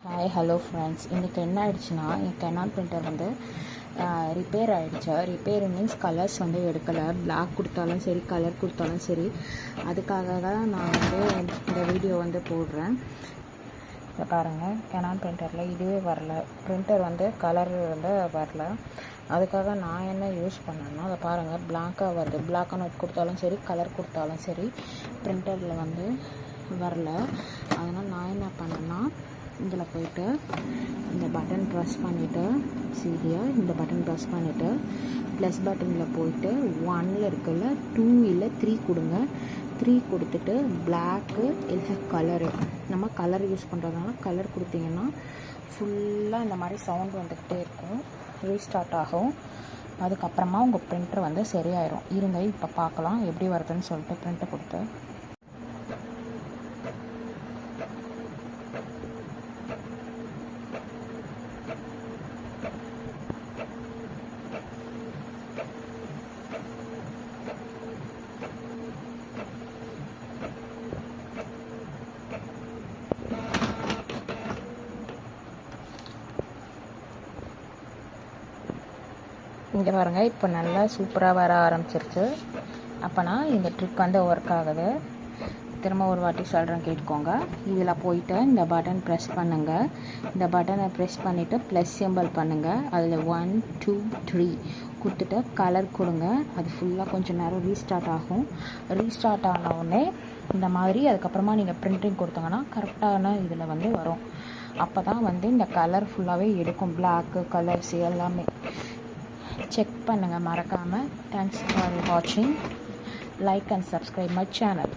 Hi hello friends, இன்றைக்கி என்ன ஆகிடுச்சுன்னா என் கெனான் பிரிண்டர் வந்து ரிப்பேர் ஆகிடுச்சு. ரிப்பேர் மீன்ஸ் கலர்ஸ் வந்து எடுக்கலை. பிளாக் கொடுத்தாலும் சரி, கலர் கொடுத்தாலும் சரி. அதுக்காக தான் நான் வந்து இந்த வீடியோ வந்து போடுறேன். இதை பாருங்கள், கெனான் பிரிண்டரில் இதுவே வரல. பிரிண்டர் வந்து கலர் வந்து வரல. அதுக்காக நான் என்ன யூஸ் பண்ணேன்னா, அதை பாருங்கள், பிளாக்காக வருது. பிளாக் அண்ட் ஒயிட் கொடுத்தாலும் சரி, கலர் கொடுத்தாலும் சரி, பிரிண்டரில் வந்து வரல. அதனால் நான் என்ன பண்ணேன்னா, இதில் போய்ட்டு இந்த பட்டன் ப்ரெஸ் பண்ணிவிட்டு சீரியா இந்த பட்டன் ப்ரெஸ் பண்ணிவிட்டு ப்ளஸ் பட்டனில் போய்ட்டு 1 இருக்குல்ல, 2 இல்லை 3 கொடுங்க. 3 கொடுத்துட்டு பிளாக்கு இல்லை கலரு, நம்ம கலர் யூஸ் பண்ணுறதுனால கலர் கொடுத்தீங்கன்னா ஃபுல்லாக இந்த மாதிரி சவுண்ட் வந்துக்கிட்டே இருக்கும், ரீஸ்டார்ட் ஆகும். அதுக்கப்புறமா உங்கள் பிரிண்டர் வந்து சரியாயிடும். இருங்க, இப்போ பார்க்கலாம் எப்படி வருதுன்னு சொல்லிட்டு பிரிண்டை கொடுத்து. இங்கே பாருங்கள், இப்போ நல்லா சூப்பராக வர ஆரம்பிச்சிருச்சு. அப்போனா இந்த ட்ரிக் வந்து ஒர்க் ஆகுது. திரும்ப ஒரு வாட்டி சொல்கிறேன், கேட்டுக்கோங்க. இதில் போயிட்டு இந்த பட்டன் ப்ரெஸ் பண்ணுங்கள். இந்த பட்டனை ப்ரெஸ் பண்ணிவிட்டு ப்ளஸ் சிம்பிள் பண்ணுங்கள். அதில் 1 2 3 கொடுத்துட்டு கலர் கொடுங்க. அது ஃபுல்லாக கொஞ்சம் நேரம் ரீஸ்டார்ட் ஆகும். ரீஸ்டார்ட் ஆனவுடனே இந்த மாதிரி அதுக்கப்புறமா நீங்கள் பிரிண்டிங் கொடுத்தீங்கன்னா கரெக்டான இதில் வந்து வரும். அப்போ தான் வந்து இந்த கலர் ஃபுல்லாகவே எடுக்கும். பிளாக்கு கலர்ஸ் எல்லாமே செக் பண்ணுங்கள் மறக்காமல். தேங்க்ஸ் ஃபார் வாட்சிங். Like and subscribe my channel.